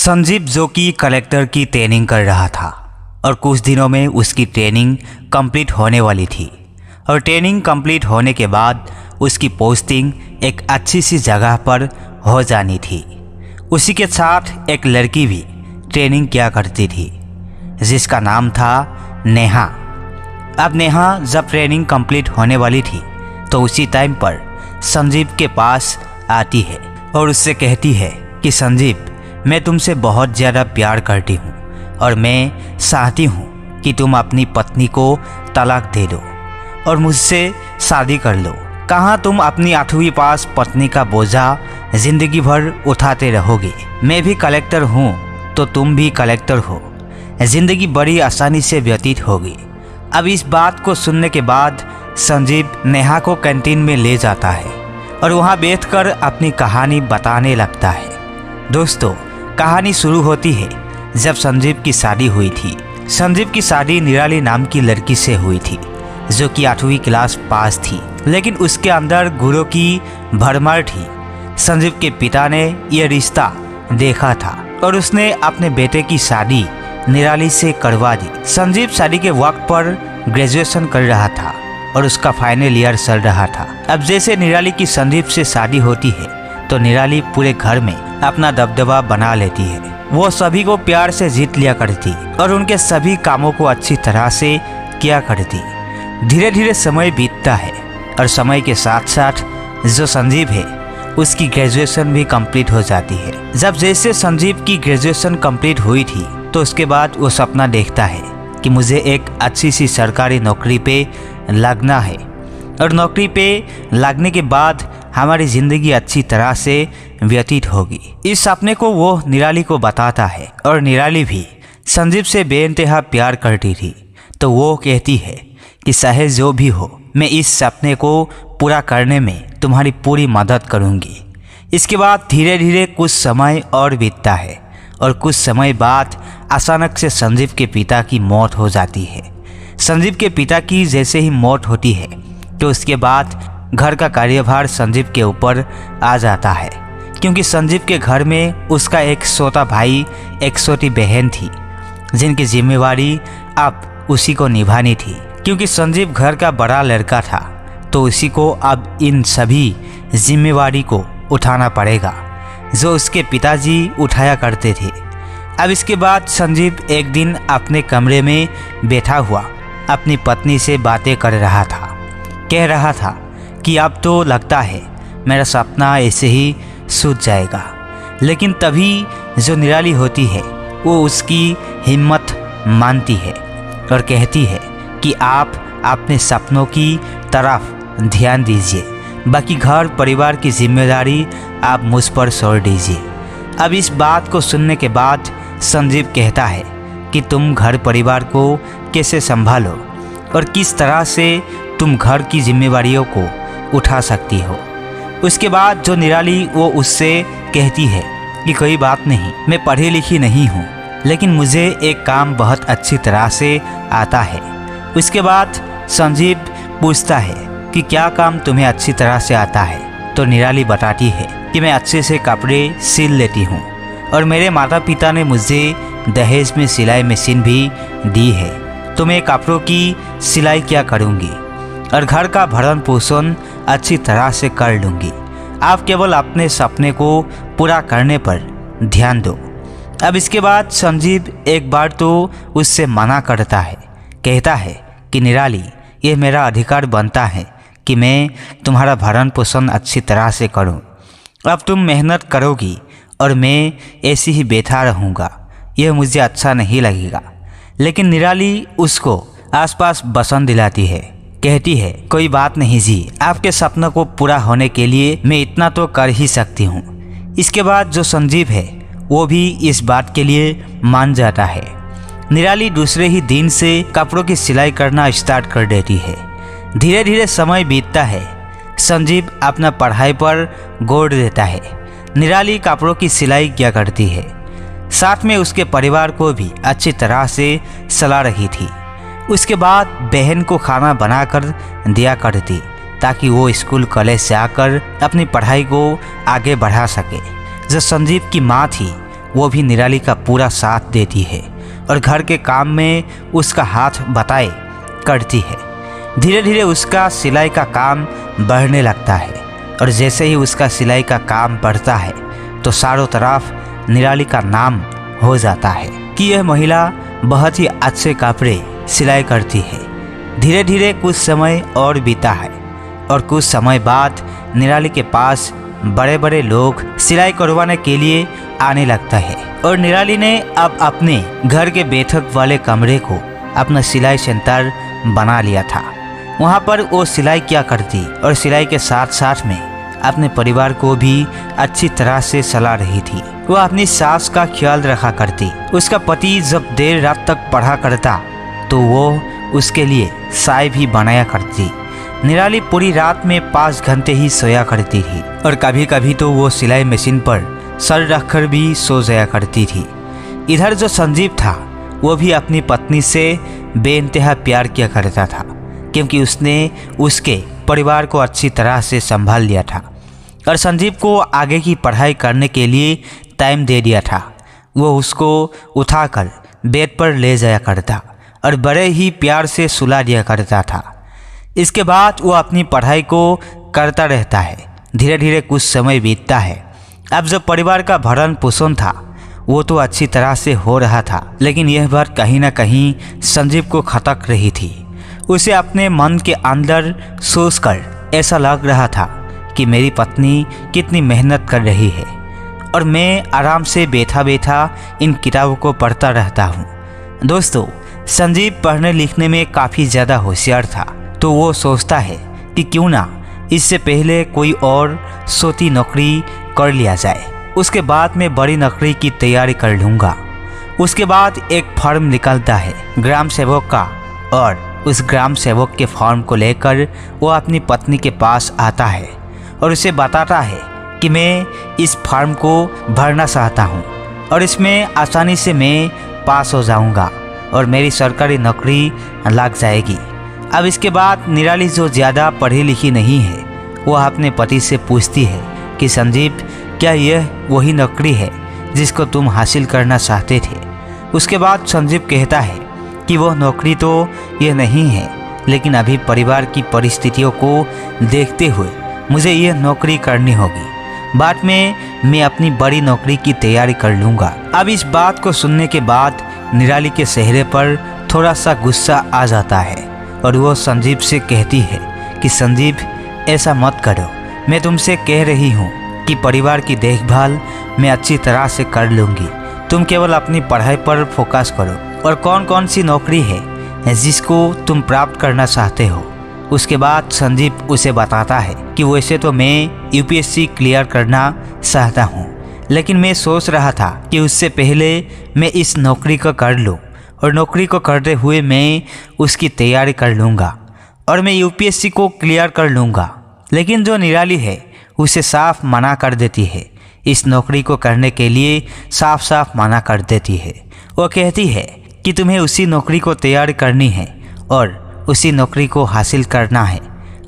संजीव जो कि कलेक्टर की ट्रेनिंग कर रहा था और कुछ दिनों में उसकी ट्रेनिंग कंप्लीट होने वाली थी और ट्रेनिंग कंप्लीट होने के बाद उसकी पोस्टिंग एक अच्छी सी जगह पर हो जानी थी। उसी के साथ एक लड़की भी ट्रेनिंग किया करती थी जिसका नाम था नेहा। अब नेहा जब ट्रेनिंग कंप्लीट होने वाली थी तो उसी टाइम पर संजीव के पास आती है और उससे कहती है कि संजीव, मैं तुमसे बहुत ज़्यादा प्यार करती हूँ और मैं चाहती हूँ कि तुम अपनी पत्नी को तलाक दे दो और मुझसे शादी कर लो। कहाँ तुम अपनी 8वीं पास पत्नी का बोझा जिंदगी भर उठाते रहोगे। मैं भी कलेक्टर हूँ तो तुम भी कलेक्टर हो, जिंदगी बड़ी आसानी से व्यतीत होगी। अब इस बात को सुनने के बाद संजीव नेहा को कैंटीन में ले जाता है और वहाँ बैठकर अपनी कहानी बताने लगता है। दोस्तों, कहानी शुरू होती है जब संजीव की शादी हुई थी। संजीव की शादी निराली नाम की लड़की से हुई थी जो कि 8वीं क्लास पास थी, लेकिन उसके अंदर गुणों की भरमार थी। संजीव के पिता ने यह रिश्ता देखा था और उसने अपने बेटे की शादी निराली से करवा दी। संजीव शादी के वक्त पर ग्रेजुएशन कर रहा था और उसका फाइनल ईयर चल रहा था। अब जैसे निराली की संजीव से शादी होती है तो निराली पूरे घर में अपना दबदबा बना लेती है। वो सभी को प्यार से जीत लिया करती और उनके सभी कामों को अच्छी तरह से किया करती। धीरे धीरे समय बीतता है और समय के साथ साथ जो संजीव है उसकी ग्रेजुएशन भी कंप्लीट हो जाती है। जब जैसे संजीव की ग्रेजुएशन कंप्लीट हुई थी तो उसके बाद वो सपना देखता है कि मुझे एक अच्छी सी सरकारी नौकरी पे लगना है और नौकरी पे लगने के बाद हमारी ज़िंदगी अच्छी तरह से व्यतीत होगी। इस सपने को वो निराली को बताता है और निराली भी संजीव से बेइंतहा प्यार करती थी। तो वो कहती है कि चाहे जो भी हो, मैं इस सपने को पूरा करने में तुम्हारी पूरी मदद करूँगी। इसके बाद धीरे धीरे कुछ समय और बीतता है और कुछ समय बाद अचानक से संजीव के पिता की मौत हो जाती है। संजीव के पिता की जैसे ही मौत होती है तो उसके बाद घर का कार्यभार संजीव के ऊपर आ जाता है, क्योंकि संजीव के घर में उसका एक छोटा भाई एक छोटी बहन थी जिनकी जिम्मेवारी अब उसी को निभानी थी। क्योंकि संजीव घर का बड़ा लड़का था तो उसी को अब इन सभी जिम्मेवारी को उठाना पड़ेगा जो उसके पिताजी उठाया करते थे। अब इसके बाद संजीव एक दिन अपने कमरे में बैठा हुआ अपनी पत्नी से बातें कर रहा था। कह रहा था कि अब तो लगता है मेरा सपना ऐसे ही सूझ जाएगा। लेकिन तभी जो निराली होती है वो उसकी हिम्मत मानती है और कहती है कि आप अपने सपनों की तरफ ध्यान दीजिए, बाकी घर परिवार की जिम्मेदारी आप मुझ पर छोड़ दीजिए। अब इस बात को सुनने के बाद संजीव कहता है कि तुम घर परिवार को कैसे संभालो और किस तरह से तुम घर की जिम्मेदारियों को उठा सकती हो। उसके बाद जो निराली वो उससे कहती है कि कोई बात नहीं, मैं पढ़ी लिखी नहीं हूँ लेकिन मुझे एक काम बहुत अच्छी तरह से आता है। उसके बाद संजीव पूछता है कि क्या काम तुम्हें अच्छी तरह से आता है। तो निराली बताती है कि मैं अच्छे से कपड़े सिल लेती हूँ और मेरे माता पिता ने मुझे दहेज में सिलाई मशीन भी दी है, तो मैं कपड़ों की सिलाई क्या करूँगी और घर का भरण पोषण अच्छी तरह से कर लूँगी। आप केवल अपने सपने को पूरा करने पर ध्यान दो। अब इसके बाद संजीव एक बार तो उससे मना करता है, कहता है कि निराली, ये मेरा अधिकार बनता है कि मैं तुम्हारा भरण पोषण अच्छी तरह से करूं। अब तुम मेहनत करोगी और मैं ऐसी ही बैठा रहूँगा, यह मुझे अच्छा नहीं लगेगा। लेकिन निराली उसको आसपास बसन दिलाती है, कहती है कोई बात नहीं जी, आपके सपनों को पूरा होने के लिए मैं इतना तो कर ही सकती हूँ। इसके बाद जो संजीव है वो भी इस बात के लिए मान जाता है। निराली दूसरे ही दिन से कपड़ों की सिलाई करना स्टार्ट कर देती है। धीरे धीरे समय बीतता है, संजीव अपना पढ़ाई पर गौर देता है। निराली कपड़ों की सिलाई किया करती है, साथ में उसके परिवार को भी अच्छी तरह से चला रही थी। उसके बाद बहन को खाना बनाकर दिया करती ताकि वो स्कूल कॉलेज से आकर अपनी पढ़ाई को आगे बढ़ा सके। जो संजीव की माँ थी वो भी निराली का पूरा साथ देती है और घर के काम में उसका हाथ बटाए करती है। धीरे धीरे उसका सिलाई का काम बढ़ने लगता है और जैसे ही उसका सिलाई का काम बढ़ता है तो चारों तरफ निराली का नाम हो जाता है कि यह महिला बहुत ही अच्छे कपड़े सिलाई करती है। धीरे धीरे कुछ समय और बीता है और कुछ समय बाद निराली के पास बड़े बड़े लोग सिलाई करवाने के लिए आने लगता है और निराली ने अब अपने घर के बैठक वाले कमरे को अपना सिलाई सेंटर बना लिया था। वहाँ पर वो सिलाई किया करती और सिलाई के साथ साथ में अपने परिवार को भी अच्छी तरह से चला रही थी। वह अपनी सास का ख्याल रखा करती। उसका पति जब देर रात तक पढ़ा करता तो वो उसके लिए चाय भी बनाया करती। निराली पूरी रात में 5 घंटे ही सोया करती थी और कभी कभी तो वो सिलाई मशीन पर सर रखकर भी सो जाया करती थी। इधर जो संजीव था वो भी अपनी पत्नी से बेइंतहा प्यार किया करता था क्योंकि उसने उसके परिवार को अच्छी तरह से संभाल लिया था और संजीव को आगे की पढ़ाई करने के लिए टाइम दे दिया था। वो उसको उठाकर बेड पर ले जाया करता और बड़े ही प्यार से सुला दिया करता था। इसके बाद वो अपनी पढ़ाई को करता रहता है। धीरे धीरे कुछ समय बीतता है। अब जो परिवार का भरण पोषण था वो तो अच्छी तरह से हो रहा था, लेकिन यह बात कहीं ना कहीं संजीव को खटक रही थी। उसे अपने मन के अंदर सोचकर ऐसा लग रहा था कि मेरी पत्नी कितनी मेहनत कर रही है और मैं आराम से बैठा बैठा इन किताबों को पढ़ता रहता हूँ। दोस्तों, संजीव पढ़ने लिखने में काफ़ी ज़्यादा होशियार था, तो वो सोचता है कि क्यों ना इससे पहले कोई और छोटी नौकरी कर लिया जाए, उसके बाद मैं बड़ी नौकरी की तैयारी कर लूँगा। उसके बाद एक फॉर्म निकलता है ग्राम सेवक का और उस ग्राम सेवक के फॉर्म को लेकर वो अपनी पत्नी के पास आता है और उसे बताता है कि मैं इस फॉर्म को भरना चाहता हूँ और इसमें आसानी से मैं पास हो जाऊँगा और मेरी सरकारी नौकरी लग जाएगी। अब इसके बाद निराली जो ज़्यादा पढ़ी लिखी नहीं है वह अपने पति से पूछती है कि संजीव, क्या यह वही नौकरी है जिसको तुम हासिल करना चाहते थे? उसके बाद संजीव कहता है कि वह नौकरी तो यह नहीं है, लेकिन अभी परिवार की परिस्थितियों को देखते हुए मुझे यह नौकरी करनी होगी। बाद में मैं अपनी बड़ी नौकरी की तैयारी कर लूँगा। अब इस बात को सुनने के बाद निराली के चेहरे पर थोड़ा सा गुस्सा आ जाता है और वो संजीव से कहती है कि संजीव, ऐसा मत करो। मैं तुमसे कह रही हूँ कि परिवार की देखभाल मैं अच्छी तरह से कर लूँगी। तुम केवल अपनी पढ़ाई पर फोकस करो और कौन कौन सी नौकरी है जिसको तुम प्राप्त करना चाहते हो। उसके बाद संजीव उसे बताता है कि वैसे तो मैं यूपीएससी क्लियर करना चाहता हूँ, लेकिन मैं सोच रहा था कि उससे पहले मैं इस नौकरी को कर लूँ और नौकरी को करते हुए मैं उसकी तैयारी कर लूँगा और मैं यूपीएससी को क्लियर कर लूँगा। लेकिन जो निराली है उसे साफ मना कर देती है, इस नौकरी को करने के लिए साफ साफ मना कर देती है। वो कहती है कि तुम्हें उसी नौकरी को तैयार करनी है और उसी नौकरी को हासिल करना है।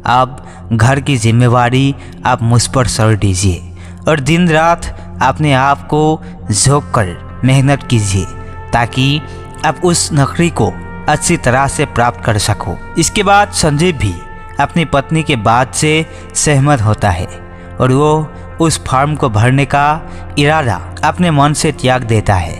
अब घर की जिम्मेवारी आप मुझ पर छोड़ दीजिए और दिन रात अपने आप को झोंक कर मेहनत कीजिए ताकि आप उस नौकरी को अच्छी तरह से प्राप्त कर सको। इसके बाद संजीव भी अपनी पत्नी के बात से सहमत होता है और वो उस फॉर्म को भरने का इरादा अपने मन से त्याग देता है।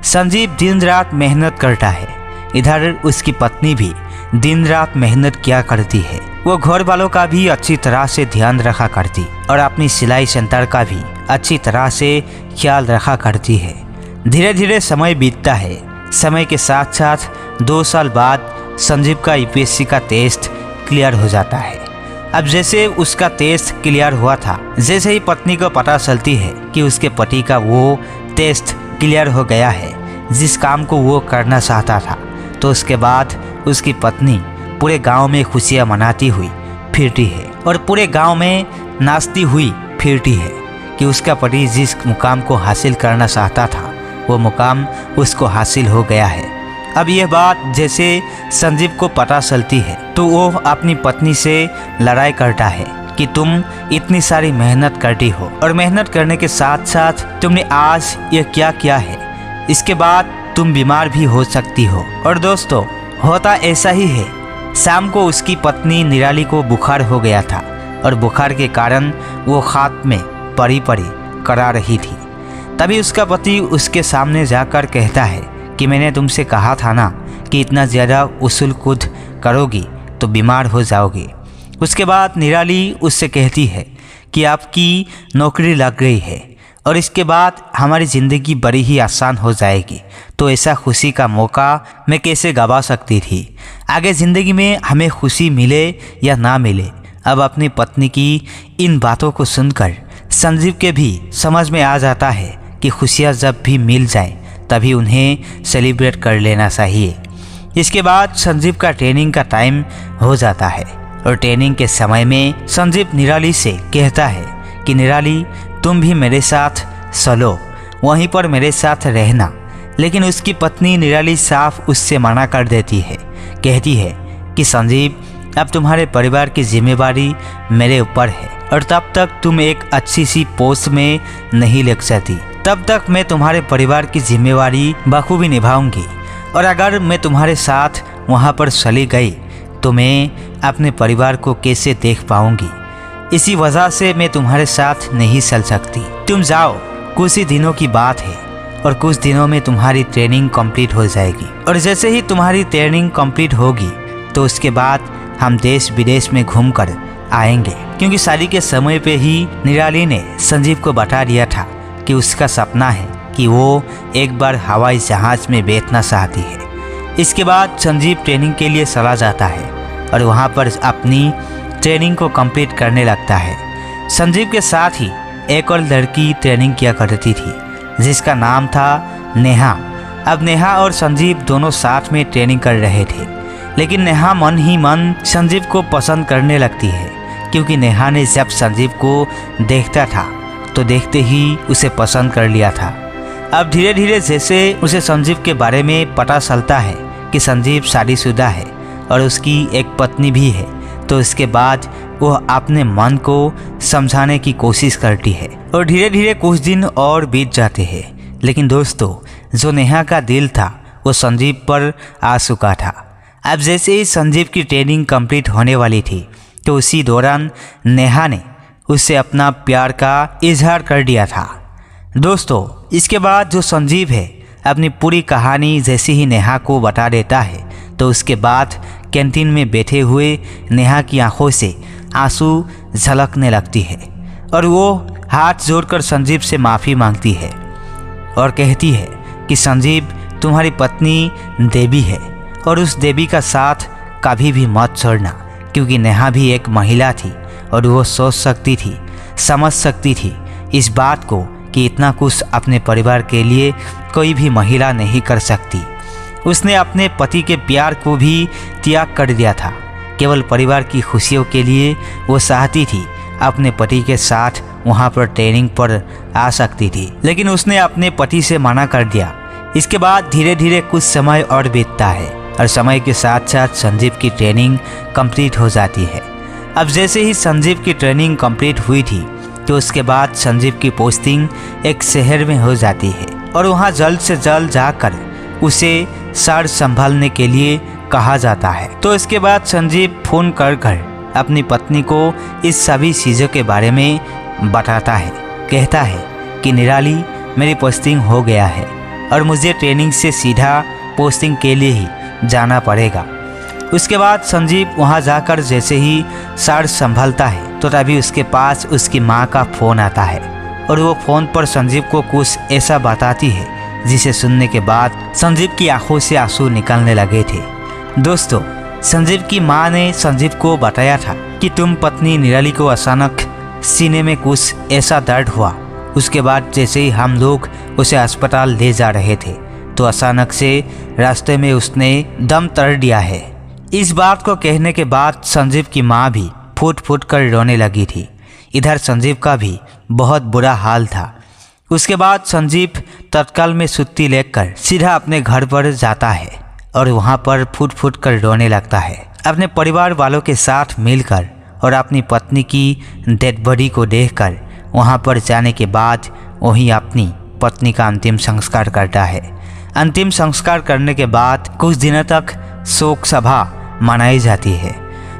संजीव दिन रात मेहनत करता है। इधर उसकी पत्नी भी दिन रात मेहनत किया करती है। वो घर वालों का भी अच्छी तरह से ध्यान रखा करती और अपनी सिलाई सेंटर का भी अच्छी तरह से ख्याल रखा करती है। धीरे धीरे समय बीतता है। समय के साथ साथ 2 साल बाद संजीव का यूपीएससी का टेस्ट क्लियर हो जाता है। अब जैसे उसका टेस्ट क्लियर हुआ था, जैसे ही पत्नी को पता चलती है कि उसके पति का वो टेस्ट क्लियर हो गया है जिस काम को वो करना चाहता था, तो उसके बाद उसकी पत्नी पूरे गांव में खुशियां मनाती हुई फिरती है और पूरे गांव में नाचती हुई फिरती है कि उसका पति जिस मुकाम को हासिल करना चाहता था वो मुकाम उसको हासिल हो गया है। अब यह बात जैसे संजीव को पता चलती है तो वो अपनी पत्नी से लड़ाई करता है कि तुम इतनी सारी मेहनत करती हो और मेहनत करने के साथ साथ तुमने आज ये क्या किया है, इसके बाद तुम बीमार भी हो सकती हो। और दोस्तों, होता ऐसा ही है। शाम को उसकी पत्नी निराली को बुखार हो गया था और बुखार के कारण वो खाट में पड़ी करा रही थी। तभी उसका पति उसके सामने जाकर कहता है कि मैंने तुमसे कहा था ना कि इतना ज़्यादा उछल कूद करोगी तो बीमार हो जाओगी। उसके बाद निराली उससे कहती है कि आपकी नौकरी लग गई है और इसके बाद हमारी ज़िंदगी बड़ी ही आसान हो जाएगी, तो ऐसा खुशी का मौका मैं कैसे गवा सकती थी। आगे ज़िंदगी में हमें खुशी मिले या ना मिले। अब अपनी पत्नी की इन बातों को सुनकर संजीव के भी समझ में आ जाता है कि खुशियाँ जब भी मिल जाए तभी उन्हें सेलिब्रेट कर लेना चाहिए। इसके बाद संजीव का ट्रेनिंग का टाइम हो जाता है और ट्रेनिंग के समय में संजीव निराली से कहता है कि निराली, तुम भी मेरे साथ चलो, वहीं पर मेरे साथ रहना। लेकिन उसकी पत्नी निराली साफ उससे मना कर देती है। कहती है कि संजीव, अब तुम्हारे परिवार की जिम्मेवारी मेरे ऊपर है और तब तक तुम एक अच्छी सी पोस्ट में नहीं लग सकती, तब तक मैं तुम्हारे परिवार की जिम्मेवारी बखूबी निभाऊंगी। और अगर मैं तुम्हारे साथ वहाँ पर चली गई तो मैं अपने परिवार को कैसे देख पाऊंगी। इसी वजह से मैं तुम्हारे साथ नहीं चल सकती। तुम जाओ, कुछ ही दिनों की बात है और कुछ दिनों में तुम्हारी ट्रेनिंग कंप्लीट हो जाएगी। और जैसे ही तुम्हारी ट्रेनिंग कंप्लीट होगी तो उसके बाद हम देश विदेश में घूमकर आएंगे। क्योंकि शादी के समय पे ही निराली ने संजीव को बता दिया था कि उसका सपना है कि वो एक बार हवाई जहाज में बैठना चाहती है। इसके बाद संजीव ट्रेनिंग के लिए चला जाता है और वहाँ पर अपनी ट्रेनिंग को कंप्लीट करने लगता है। संजीव के साथ ही एक और लड़की ट्रेनिंग किया करती थी जिसका नाम था नेहा। अब नेहा और संजीव दोनों साथ में ट्रेनिंग कर रहे थे, लेकिन नेहा मन ही मन संजीव को पसंद करने लगती है, क्योंकि नेहा ने जब संजीव को देखता था तो देखते ही उसे पसंद कर लिया था। अब धीरे धीरे जैसे उसे संजीव के बारे में पता चलता है कि संजीव शादीशुदा है और उसकी एक पत्नी भी है, तो इसके बाद वह अपने मन को समझाने की कोशिश करती है और धीरे धीरे कुछ दिन और बीत जाते हैं। लेकिन दोस्तों, जो नेहा का दिल था वो संजीव पर आ चुका था। अब जैसे ही संजीव की ट्रेनिंग कंप्लीट होने वाली थी तो उसी दौरान नेहा ने उससे अपना प्यार का इजहार कर दिया था। दोस्तों, इसके बाद जो संजीव है अपनी पूरी कहानी जैसे ही नेहा को बता देता है तो उसके बाद कैंटीन में बैठे हुए नेहा की आंखों से आंसू झलकने लगती है और वो हाथ जोड़कर संजीव से माफ़ी मांगती है और कहती है कि संजीव, तुम्हारी पत्नी देवी है और उस देवी का साथ कभी भी मत छोड़ना, क्योंकि नेहा भी एक महिला थी और वो सोच सकती थी, समझ सकती थी इस बात को कि इतना कुछ अपने परिवार के लिए कोई भी महिला नहीं कर सकती। उसने अपने पति के प्यार को भी त्याग कर दिया था। केवल परिवार की खुशियों के लिए वो चाहती थी अपने पति के साथ वहाँ पर ट्रेनिंग पर आ सकती थी, लेकिन उसने अपने पति से मना कर दिया। इसके बाद धीरे धीरे कुछ समय और बीतता है और समय के साथ साथ संजीव की ट्रेनिंग कंप्लीट हो जाती है। अब जैसे ही संजीव की ट्रेनिंग कंप्लीट हुई थी तो उसके बाद संजीव की पोस्टिंग एक शहर में हो जाती है और वहाँ जल्द से जल्द जाकर उसे शहर संभालने के लिए कहा जाता है। तो इसके बाद संजीव फ़ोन कर अपनी पत्नी को इस सभी चीज़ों के बारे में बताता है। कहता है कि निराली, मेरी पोस्टिंग हो गया है और मुझे ट्रेनिंग से सीधा पोस्टिंग के लिए ही जाना पड़ेगा। उसके बाद संजीव वहां जाकर जैसे ही शहर संभालता है तो तभी उसके पास उसकी मां का फ़ोन आता है और वो फ़ोन पर संजीव को कुछ ऐसा बताती है जिसे सुनने के बाद संजीव की आंखों से आंसू निकलने लगे थे। दोस्तों, संजीव की मां ने संजीव को बताया था कि तुम पत्नी निराली को अचानक सीने में कुछ ऐसा दर्द हुआ। उसके बाद जैसे ही हम लोग उसे अस्पताल ले जा रहे थे तो अचानक से रास्ते में उसने दम तोड़ दिया है। इस बात को कहने के बाद संजीव की मां भी फूट फूट कर रोने लगी थी। इधर संजीव का भी बहुत बुरा हाल था। उसके बाद संजीव तत्काल में छुट्टी लेकर सीधा अपने घर पर जाता है और वहाँ पर फूट फूट कर रोने लगता है। अपने परिवार वालों के साथ मिलकर और अपनी पत्नी की डेड बॉडी को देखकर वहां पर जाने के बाद वही अपनी पत्नी का अंतिम संस्कार करता है। अंतिम संस्कार करने के बाद कुछ दिनों तक शोक सभा मनाई जाती है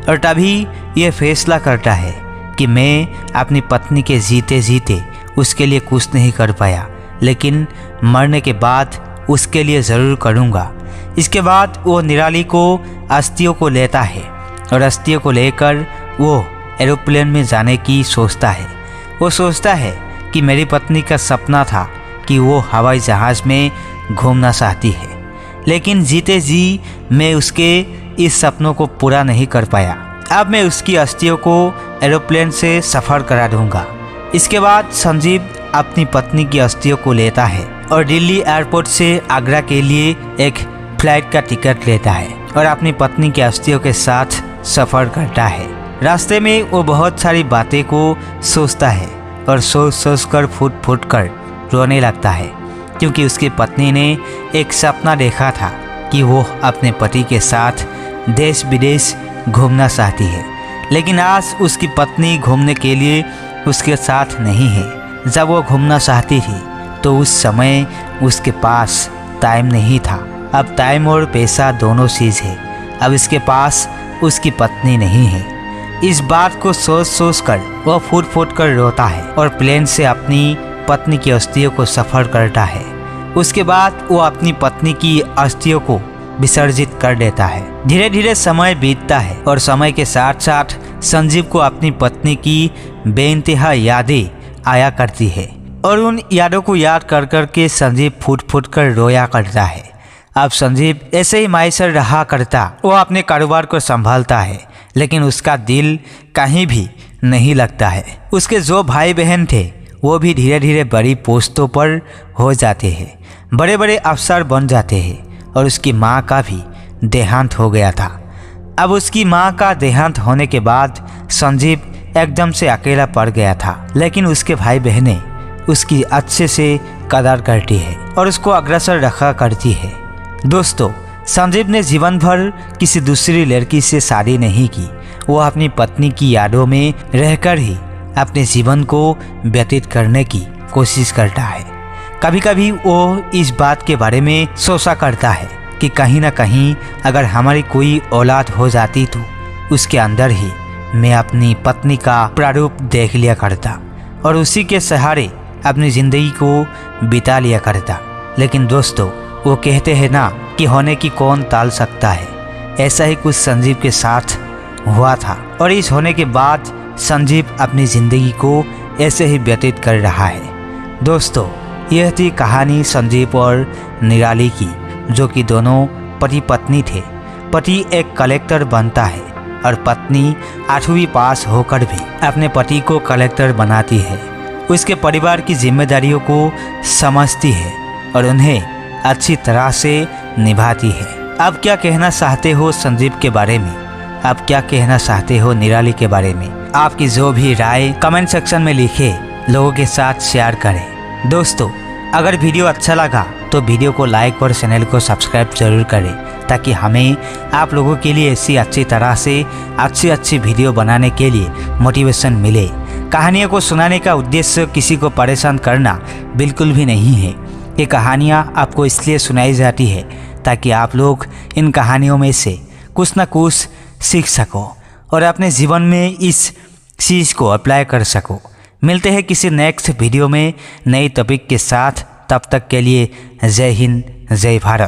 और तभी ये फैसला करता है कि मैं अपनी पत्नी के जीते जीते उसके लिए कुछ नहीं कर पाया, लेकिन मरने के बाद उसके लिए ज़रूर करूँगा। इसके बाद वो निराली को अस्थियों को लेता है और अस्थियों को लेकर वो एरोप्लेन में जाने की सोचता है। वो सोचता है कि मेरी पत्नी का सपना था कि वो हवाई जहाज़ में घूमना चाहती है, लेकिन जीते जी मैं उसके इस सपनों को पूरा नहीं कर पाया। अब मैं उसकी अस्थियों को एरोप्लेन से सफ़र करा दूंगा। इसके बाद संजीव अपनी पत्नी की अस्थियों को लेता है और दिल्ली एयरपोर्ट से आगरा के लिए एक फ्लाइट का टिकट लेता है और अपनी पत्नी की अस्थियों के साथ सफ़र करता है। रास्ते में वो बहुत सारी बातें को सोचता है और सोच कर फूट फूट कर रोने लगता है, क्योंकि उसकी पत्नी ने एक सपना देखा था कि वो अपने पति के साथ देश विदेश घूमना चाहती है, लेकिन आज उसकी पत्नी घूमने के लिए उसके साथ नहीं है। जब वो घूमना चाहती थी तो उस समय उसके पास टाइम नहीं था। अब टाइम और पैसा दोनों चीज़ है। अब इसके पास उसकी पत्नी नहीं है। इस बात को सोच कर वह फूट फूट कर रोता है और प्लेन से अपनी पत्नी की अस्थियों को सफ़र करता है। उसके बाद वो अपनी पत्नी की अस्थियों को विसर्जित कर देता है। धीरे धीरे समय बीतता है और समय के साथ साथ संजीव को अपनी पत्नी की बेइंतहा यादें आया करती है और उन यादों को याद कर कर के संजीव फूट फूट कर रोया करता है। अब संजीव ऐसे ही मायूसर रहा करता। वो अपने कारोबार को संभालता है, लेकिन उसका दिल कहीं भी नहीं लगता है। उसके जो भाई बहन थे वो भी धीरे धीरे बड़ी पोस्टों पर हो जाते हैं, बड़े बड़े अफसर बन जाते हैं और उसकी माँ का भी देहांत हो गया था। अब उसकी माँ का देहांत होने के बाद संजीव एकदम से अकेला पड़ गया था, लेकिन उसके भाई बहनें उसकी अच्छे से कदर करती है और उसको अग्रसर रखा करती है। दोस्तों, संजीव ने जीवन भर किसी दूसरी लड़की से शादी नहीं की। वो अपनी पत्नी की यादों में रहकर ही अपने जीवन को व्यतीत करने की कोशिश करता है। कभी कभी वो इस बात के बारे में सोचा करता है कि कहीं ना कहीं अगर हमारी कोई औलाद हो जाती तो उसके अंदर ही मैं अपनी पत्नी का प्रारूप देख लिया करता और उसी के सहारे अपनी ज़िंदगी को बिता लिया करता। लेकिन दोस्तों, वो कहते हैं ना कि होने की कौन टाल सकता है। ऐसा ही कुछ संजीव के साथ हुआ था और इस होने के बाद संजीव अपनी ज़िंदगी को ऐसे ही व्यतीत कर रहा है। दोस्तों, यह थी कहानी संजीव और निराली की, जो कि दोनों पति पत्नी थे। पति एक कलेक्टर बनता है और पत्नी 8वीं पास होकर भी अपने पति को कलेक्टर बनाती है। उसके परिवार की जिम्मेदारियों को समझती है और उन्हें अच्छी तरह से निभाती है। अब क्या कहना चाहते हो संजीव के बारे में? आप क्या कहना चाहते हो निराली के बारे में? आपकी जो भी राय कमेंट सेक्शन में लिखे, लोगों के साथ शेयर करें। दोस्तों, अगर वीडियो अच्छा लगा तो वीडियो को लाइक और चैनल को सब्सक्राइब जरूर करें, ताकि हमें आप लोगों के लिए ऐसी अच्छी तरह से अच्छी वीडियो बनाने के लिए मोटिवेशन मिले। कहानियों को सुनाने का उद्देश्य किसी को परेशान करना बिल्कुल भी नहीं है। ये कहानियाँ आपको इसलिए सुनाई जाती है ताकि आप लोग इन कहानियों में से कुछ ना कुछ सीख सको और अपने जीवन में इस चीज़ को अप्लाई कर सको। मिलते हैं किसी नेक्स्ट वीडियो में नई टॉपिक के साथ। तब तक के लिए जय हिंद, जय भारत।